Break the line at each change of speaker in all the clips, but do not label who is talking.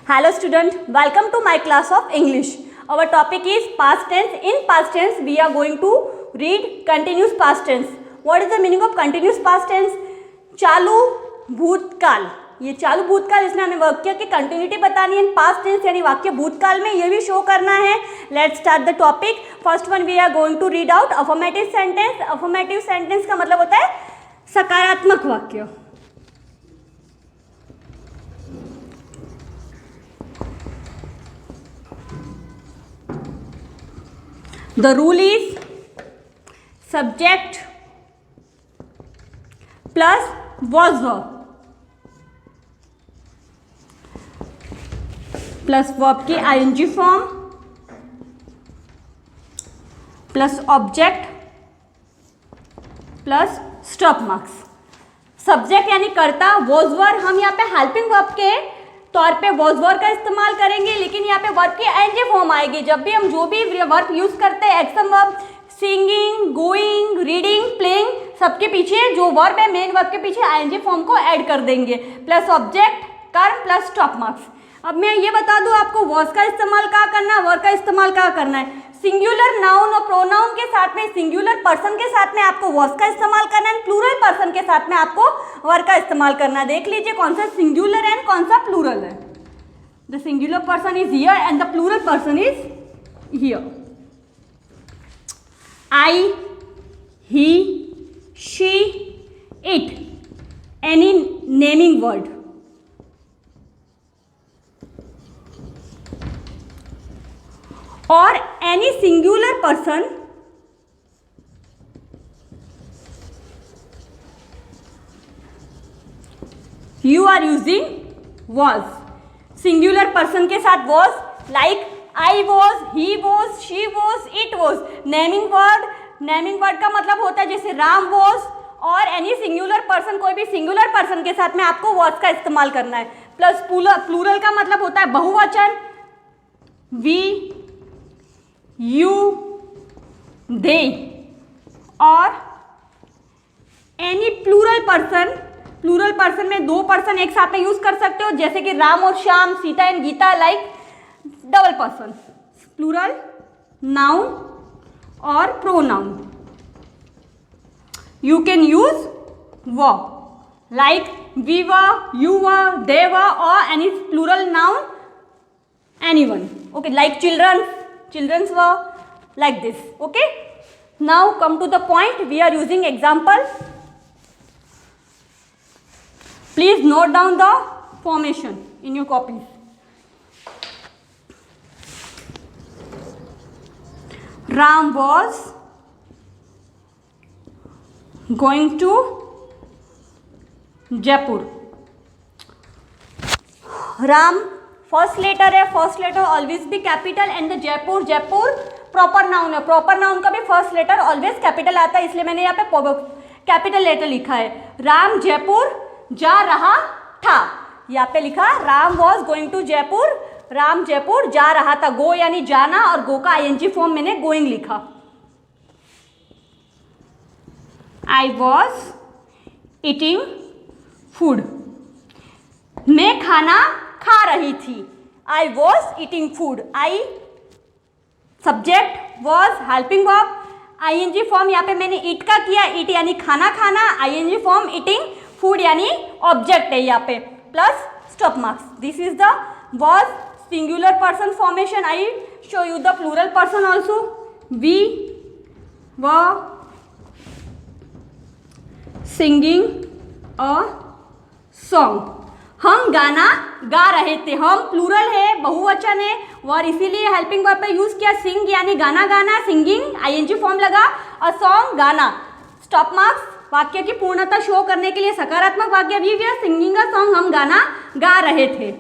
Hello student, welcome to my class of English. Our topic is past tense. In past tense, we are going to read continuous past tense. What is the meaning of continuous past tense? चालू भूतकाल. ये चालू भूतकाल, इसमें हमें वाक्य की continuity बतानी है. पास्ट टेंस यानी वाक्य भूतकाल में, ये भी शो करना है. Let's start the topic. First one we are going to read out affirmative sentence. Affirmative sentence का मतलब होता है सकारात्मक वाक्य. The rule is subject plus was verb plus verb की ing form plus object plus stop marks. Subject यानी कर्ता, was verb हम यहाँ पे हेल्पिंग वर्ब के तौर पे was verb का इस्तेमाल करेंगे, लेकिन यहाँ पे वर्ब की ing फॉर्म आएगी. जब भी हम जो भी वर्ब यूज करते हैं, action verb, singing, going, reading, playing, सबके पीछे जो वर्ब है मेन वर्ब के पीछे ing फॉर्म को ऐड कर देंगे. प्लस ऑब्जेक्ट, कर्म प्लस स्टॉप मार्क्स. अब मैं ये बता दूं आपको was का इस्तेमाल कहाँ करना है, वर्ब का इस्तेमाल कहाँ करना है. सिंगुलर नाउन और प्रोनाउन के साथ में, सिंगुलर पर्सन के साथ में आपको was का इस्तेमाल करना है, प्लूरल पर्सन के साथ में आपको वर्ब का इस्तेमाल करना है. देख लीजिए कौन सा सिंगुलर है, कौन सा प्लूरल है. The singular person is here and the plural person is here. I, he, she, it, any naming word. Or any singular person you are using was. Singular person के साथ was, like I was, he was, she was, it was. Naming word का मतलब होता है जैसे Ram was, और any singular person, कोई भी सिंगुलर पर्सन के साथ में आपको was का इस्तेमाल करना है. प्लस प्लूरल का मतलब होता है बहुवचन, we, you, they, और एनी प्लूरल पर्सन में दो पर्सन एक साथ में यूज कर सकते हो, जैसे कि राम और Shyam, Sita and Gita, like double person. Plural noun और pronoun. You can use we, like we were, you were, they were, और any plural noun anyone. Okay, like childrens were, like this. Okay, now come to the point. We are using example. Please note down the formation in your copies. Ram was going to Jaipur. Ram first letter है, first letter always भी capital, and the Jaipur proper noun है. Proper noun का भी first letter always capital आता है, इसलिए मैंने यहाँ पे कैपिटल लेटर लिखा है. राम जयपुर जा रहा था, यहाँ पे लिखा Ram was going to Jaipur. Ram Jaipur जा रहा था. गो यानी जाना, और गो का ing फॉर्म मैंने गोइंग लिखा. आई वॉज ईटिंग फूड, मैं खाना खा रही थी. I was eating food. I subject, was helping verb, ing form यहाँ पे मैंने ईट का किया. ईट यानी खाना खाना, ing फॉर्म ईटिंग, फूड यानी ऑब्जेक्ट है यहाँ पे, plus stop marks. This is the was singular person formation. I show you the plural person also. We were singing a song. हम गाना गा रहे थे. हम प्लूरल है, बहुवचन है, और इसीलिए हेल्पिंग वर्ब पे यूज किया. सिंग यानी गाना गाना, सिंगिंग ing फॉर्म लगा, और सॉन्ग गाना. स्टॉप मार्क्स वाक्य की पूर्णता शो करने के लिए सकारात्मक वाक्य. We were singing a song, हम गाना गा रहे थे.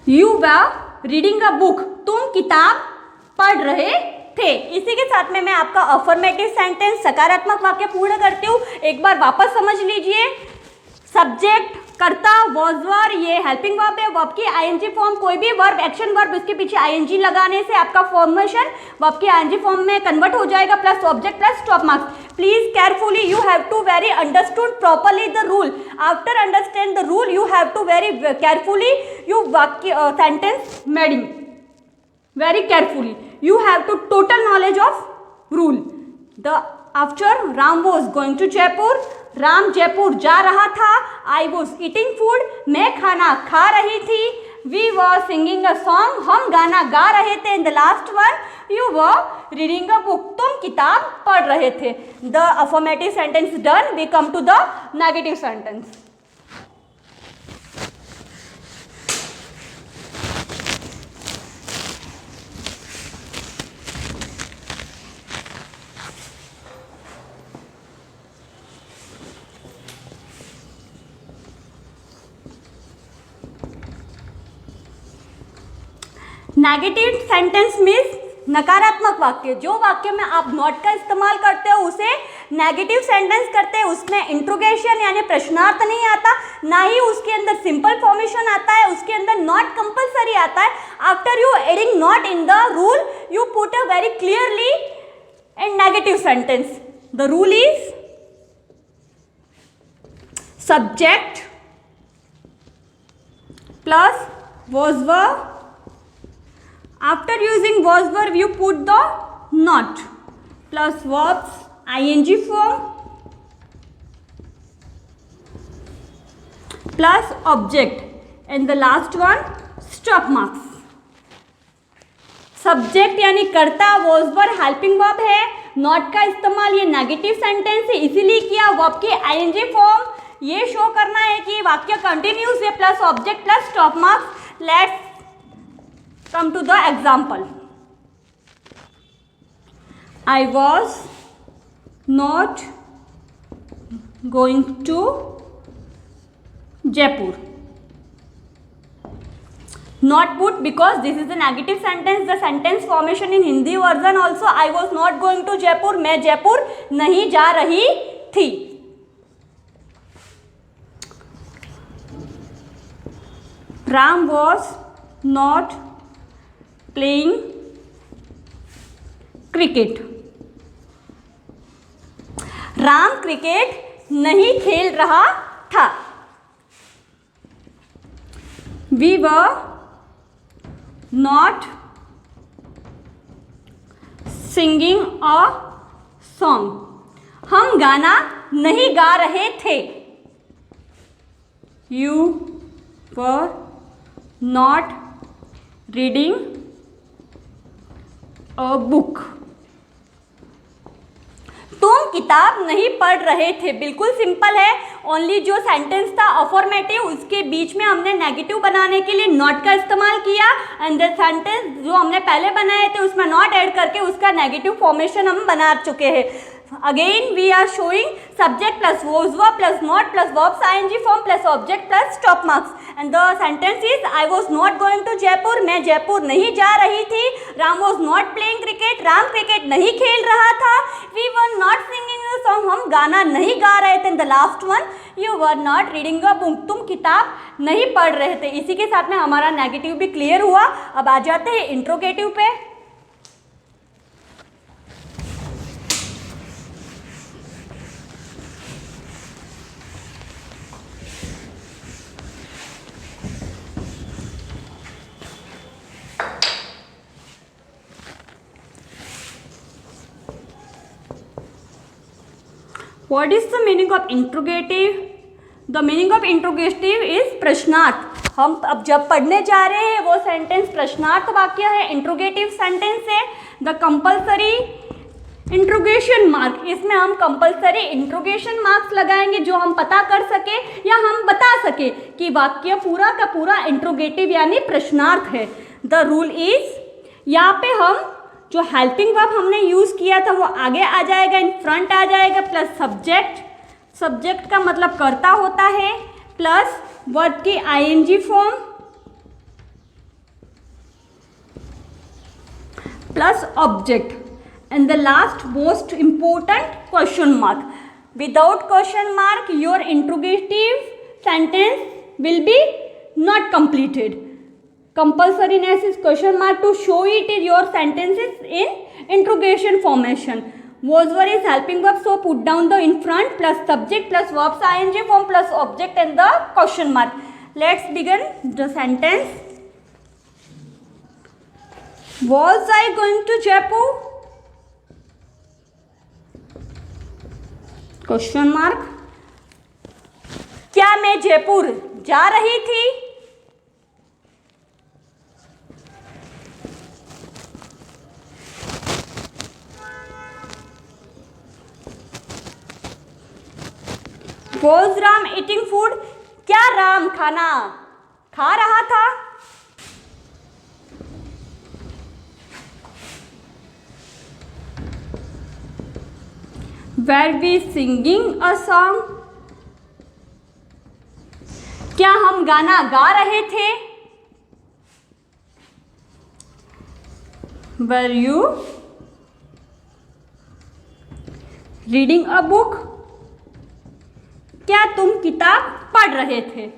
You were reading a book. तुम किताब पढ़ रहे थे. इसी के साथ में मैं आपका अफर्मेटिव सेंटेंस, सकारात्मक वाक्य पूर्ण करती हूँ. एक बार वापस समझ लीजिए. सब्जेक्ट, कर्ता, वॉज वर, ये हेल्पिंग वर्ब है, वर्ब की आईएनजी फॉर्म, कोई भी वर्ब एक्शन वर्ब उसके पीछे आईएनजी लगाने से आपका फॉर्मेशन वर्ब की आईएनजी फॉर्म में कन्वर्ट हो जाएगा, plus object plus stop marks. Please carefully you have to very understood properly the rule. After understand the rule you have to very carefully you वाक्य sentence making very carefully. You have to total knowledge of rule. The after Ram was going to Jaipur, Ram Jaipur जा रहा था। I was eating food, मैं खाना खा रही थी। We were singing a song, हम गाना गा रहे थे। In the last one, you were reading a book, तुम किताब पढ़ रहे थे। The affirmative sentence done, we come to the negative sentence. Negative sentence means नकारात्मक वाक्य। जो वाक्य में आप नॉट का इस्तेमाल करते हो उसे नेगेटिव सेंटेंस करते हैं। उसमें इंट्रोगेशन यानी प्रश्नार्थ नहीं आता, ना ही उसके अंदर सिंपल फॉर्मेशन आता है, उसके अंदर नॉट कंपलसरी आता है। After you adding not in the rule you put a very clearly and negative sentence. The rule is subject plus was verb. After using was verb you put the not plus verbs ing form plus object and the last one stop marks. Subject यानी कर्ता, was verb helping verb है, not का इस्तेमाल ये negative sentence है इसीलिए किया। Verb की ing फॉर्म ये शो करना है कि वाक्य कंटिन्यूस है, plus object plus stop marks. Let's come to the example. I was not going to Jaipur. Not put because this is a negative sentence. The sentence formation in Hindi version also I was not going to Jaipur. मैं जयपुर नहीं जा रही थी। Ram was not playing cricket. Ram cricket नहीं खेल रहा था। We were not singing a song. हम गाना नहीं गा रहे थे। You were not reading a book. तुम किताब नहीं पढ़ रहे थे। बिल्कुल सिंपल है। ओनली जो सेंटेंस था अफर्मेटिव उसके बीच में हमने नेगेटिव बनाने के लिए नॉट का इस्तेमाल किया एंड द सेंटेंस जो हमने पहले बनाए थे उसमें नॉट ऐड करके उसका नेगेटिव फॉर्मेशन हम बना चुके हैं। Again we are showing subject plus was verb plus not plus verbs ing form plus object plus stop marks and the sentence is I was not going to Jaipur. मैं जयपुर नहीं जा रही थी। Ram was not playing cricket. Ram cricket नहीं खेल रहा था। We were not singing a song. हम गाना नहीं गा रहे थे। The last one you were not reading a book. तुम किताब नहीं पढ़ रहे थे। इसी के साथ में हमारा नेगेटिव भी क्लियर हुआ। अब आ जाते हैं इंट्रोगेटिव पे। What is the meaning of interrogative? The meaning of interrogative is प्रश्नार्थ। हम अब जब पढ़ने जा रहे हैं वो सेंटेंस प्रश्नार्थ वाक्य है, इंट्रोगेटिव सेंटेंस है। द कंपल्सरी इंट्रोगेशन मार्क, इसमें हम कंपल्सरी इंट्रोगेशन मार्क्स लगाएंगे जो हम पता कर सके या हम बता सके कि वाक्य पूरा का पूरा इंट्रोगेटिव यानी प्रश्नार्थ है। द रूल इज यहाँ पे हम जो हेल्पिंग वर्ब हमने यूज़ किया था वो आगे आ जाएगा, इन फ्रंट आ जाएगा, प्लस सब्जेक्ट। सब्जेक्ट का मतलब कर्ता होता है, प्लस वर्ब की ING form plus object and the last most important question mark. Without question mark your interrogative sentence will be not completed. Compulsoriness is question mark to show it is your sentences in interrogation formation. Was were is helping verb, so put down the in front plus subject plus verbs ing form plus object and the question mark. Let's begin the sentence. Was I going to Jaipur? Question mark. क्या मैं जयपुर जा रही थी? Was Ram eating food? क्या राम खाना खा रहा था? Were we singing a song? क्या हम गाना गा रहे थे? Were you reading a book? क्या तुम किताब पढ़ रहे थे?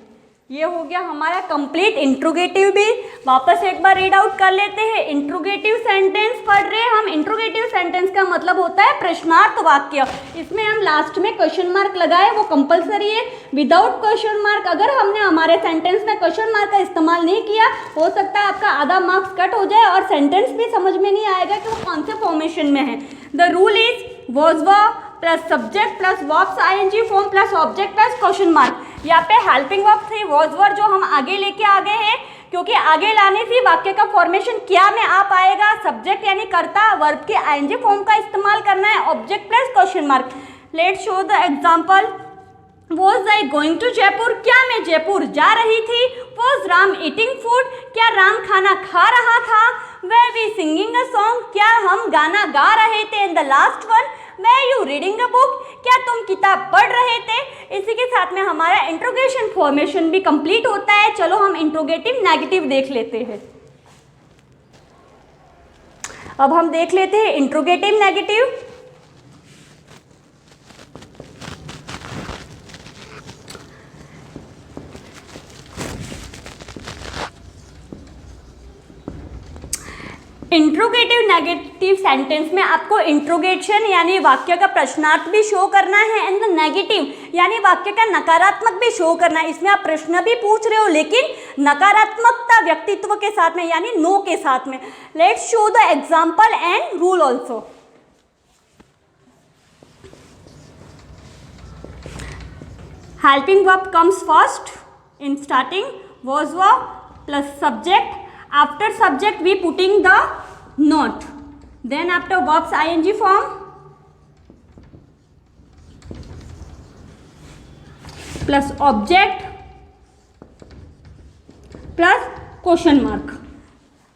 ये हो गया हमारा कंप्लीट इंट्रोगेटिव भी. वापस एक बार रीड आउट कर लेते हैं. इंट्रोगेटिव सेंटेंस पढ़ रहे हैं हम. इंट्रोगेटिव सेंटेंस का मतलब होता है प्रश्नार्थ वाक्य. इसमें हम लास्ट में क्वेश्चन मार्क लगाए, वो कंपलसरी है. विदाउट क्वेश्चन मार्क अगर हमने हमारे सेंटेंस में क्वेश्चन मार्क का इस्तेमाल नहीं किया, हो सकता है आपका आधा मार्क्स कट हो जाए और सेंटेंस भी समझ में नहीं आएगा कि वो कौन से फॉर्मेशन में है. The rule is was were plus subject plus verbs ing form plus object plus question mark. यहाँ पे हेल्पिंग वर्ब थे was were जो हम आगे लेके आ गए हैं, क्योंकि आगे लाने से वाक्य का फॉर्मेशन क्या में आ पाएगा. सब्जेक्ट यानी कर्ता, वर्ब के ing फॉर्म का इस्तेमाल करना है, object plus question mark. Let's show the example. Was I going to Jaipur? क्या मैं जयपुर जा रही थी? Was Ram eating food? क्या राम खाना खा रहा था? Were we singing a song? क्या हम गाना गा रहे थे? And the last one, were you reading a book? क्या तुम किताब पढ़ रहे थे? इसी के साथ में हमारा इंट्रोगेशन फॉर्मेशन भी कंप्लीट होता है. चलो हम इंट्रोगेटिव नेगेटिव देख लेते हैं. अब हम देख लेते हैं interrogative negative. Interrogative negative sentence में आपको इंट्रोगेशन यानी वाक्य का प्रश्नार्थ भी शो करना है, एंड द नेगेटिव यानी वाक्य का नकारात्मक भी शो करना है. इसमें आप प्रश्न भी पूछ रहे हो लेकिन नकारात्मकता व्यक्तित्व के साथ में यानी नो के साथ में. Let's show the example and rule also. Helping verb comes first in starting. was were plus subject. After subject we putting the not. Then after verbs ing form plus object plus question mark.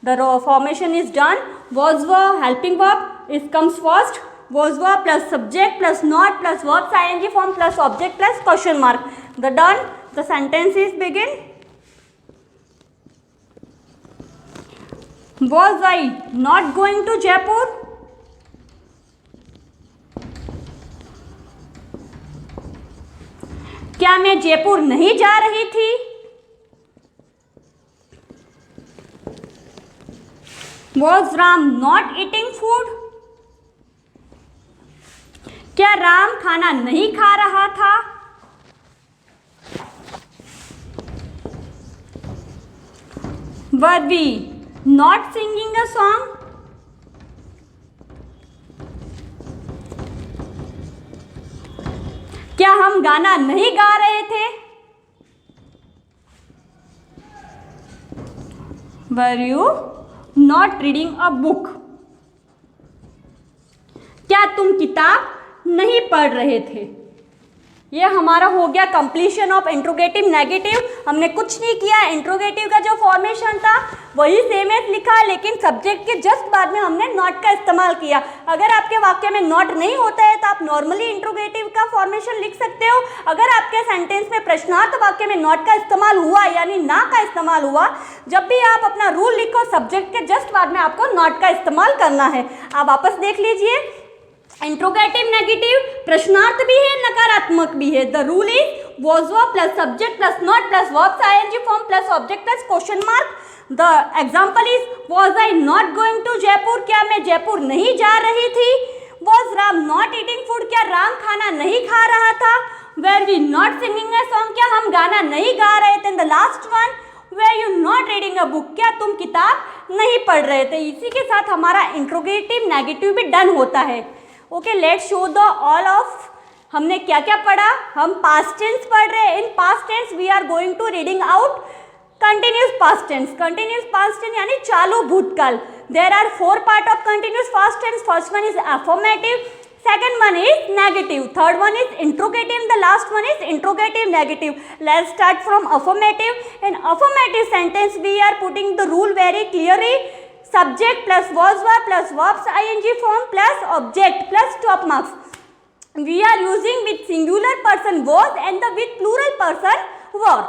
The formation is done. Was were helping verb is comes first. Was were plus subject plus not plus verbs ing form plus object plus question mark. The done. The sentence is begin. Was I not going to Jaipur? क्या मैं जयपुर नहीं जा रही थी? Was Ram not eating food? क्या राम खाना नहीं खा रहा था? Were we not singing a song? क्या हम गाना नहीं गा रहे थे? Were you not reading a book? क्या तुम किताब नहीं पढ़ रहे थे? ये हमारा हो गया कंप्लीशन ऑफ इंट्रोगेटिव नेगेटिव. हमने कुछ नहीं किया. इंट्रोगेटिव का जो फॉर्मेशन था वही सेम एज लिखा, लेकिन सब्जेक्ट के जस्ट बाद में हमने नॉट का इस्तेमाल किया. अगर आपके वाक्य में नॉट नहीं होता है तो आप नॉर्मली इंट्रोगेटिव का फॉर्मेशन लिख सकते हो. अगर आपके सेंटेंस में प्रश्नार्थ वाक्य में नॉट का इस्तेमाल हुआ यानी ना का इस्तेमाल हुआ, जब भी आप अपना रूल लिखो सब्जेक्ट के जस्ट बाद में आपको नॉट का इस्तेमाल करना है. आप वापस देख लीजिए. इंट्रोगेटिव नेगेटिव प्रश्नार्थ भी है, नकारात्मक भी है. The rule is was verb plus subject plus not plus verbs ing form plus object plus question mark. The example is was I not going to Jaipur, क्या मैं जयपुर नहीं जा रही थी. Was Ram not eating food, क्या राम खाना नहीं खा रहा था. Were we not singing a song, क्या हम गाना नहीं गा रहे थे. The last one, were you not reading a book, क्या तुम किताब नहीं पढ़ रहे थे. इसी के साथ हमारा इंट्रोगेटिव नेगेटिव भी डन होता है. Okay, let's show the all of. हमने क्या क्या पढ़ा. हम पास्ट टेंस पढ़ रहे हैं. In past tense we are going to reading out continuous past tense. Continuous past tense यानी चालू भूतकाल. There are 4 part of continuous past tense. First one is affirmative, second one is negative, third one is interrogative, the last one is interrogative negative. Let's start from affirmative. In affirmative sentence we are putting the rule very clearly. Subject plus was verb plus verbs ing form plus object plus stop marks. We are using with singular person was and the with plural person were.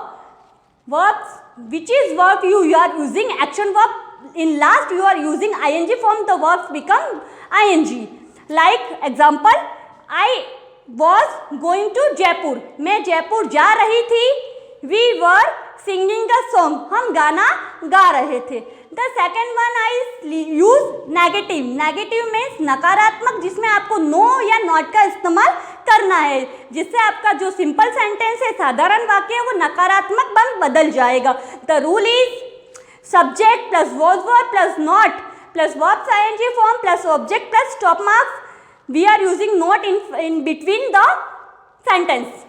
Verbs, which is verb you are using action verb. In last you are using ing form, the verbs become ing. Like example, I was going to Jaipur. मैं जयपुर जा रही थी. We were singing a song. हम गाना गा रहे थे. The second one I use negative. Negative means नकारात्मक, जिसमें आपको no या not का इस्तेमाल करना है, जिससे आपका जो सिंपल सेंटेंस है, साधारण वाक्य है, वो नकारात्मक में बदल जाएगा. The rule is subject plus was verb plus not plus verbs ing form plus object plus stop marks. We are using not in between the sentence.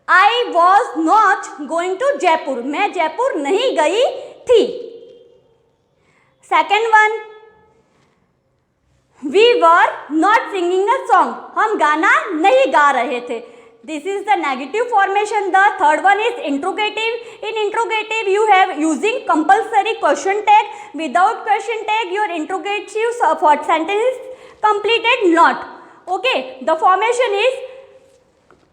I was not going to Jaipur. मैं जयपुर नहीं गई थी. Second one, we were not singing a song. हम गाना नहीं गा रहे थे. This is the negative formation. The third one is interrogative. In interrogative you have using compulsory question tag. Without question tag your interrogative sentence is completed not. Okay, the formation is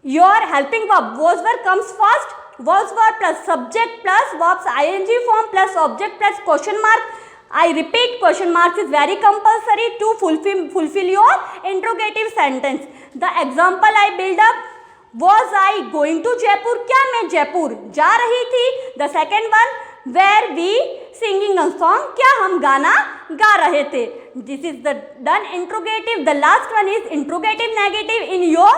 your helping verb was verb comes first. Was verb plus subject plus verbs ing form plus object plus question mark. I repeat, question mark is very compulsory to fulfill your interrogative sentence. The example I build up, was I going to Jaipur, क्या मैं जयपुर जा रही थी. The second one, were we singing a song, क्या हम गाना गा रहे थे. This is the done interrogative. The last one is interrogative negative. In your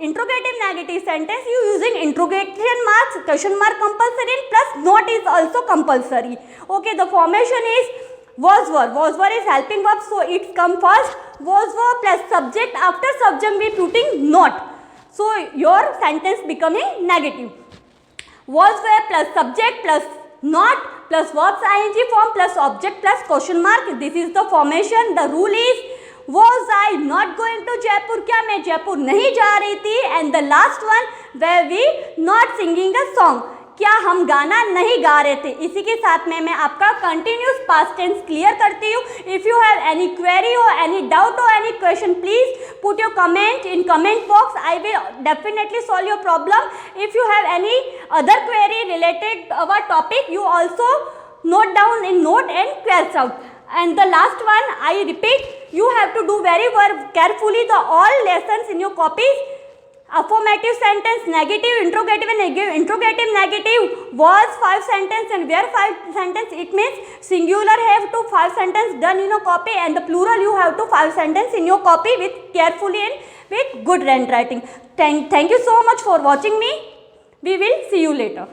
interrogative negative sentence you using interrogation marks, question mark compulsory, plus not is also compulsory. Okay, the formation is was verb. Was verb is helping verb, so it come first. Was verb plus subject, after subject we putting not. So your sentence becoming negative. Was verb plus subject plus not plus verbs ing form plus object plus question mark. This is the formation. The rule is was I not going to Jaipur, क्या मैं जयपुर नहीं जा रही थी. And the last one, were we not singing a song, क्या हम गाना नहीं गा रहे थे. इसी के साथ में मैं आपका कंटिन्यूस पास्ट टेंस क्लियर करती हूँ. If you have any query और एनी डाउट और any question, please put your comment in comment box. I will definitely solve your problem. If you have any other query related our topic, you also note down in note and cross out. And the last one, I repeat, you have to do very carefully the all lessons in your copies. Affirmative sentence, negative, interrogative and interrogative negative, was 5 sentence and where 5 sentence, it means singular have to 5 sentence done in your copy, and the plural you have to 5 sentence in your copy with carefully and with good handwriting. Thank you so much for watching me. We will see you later.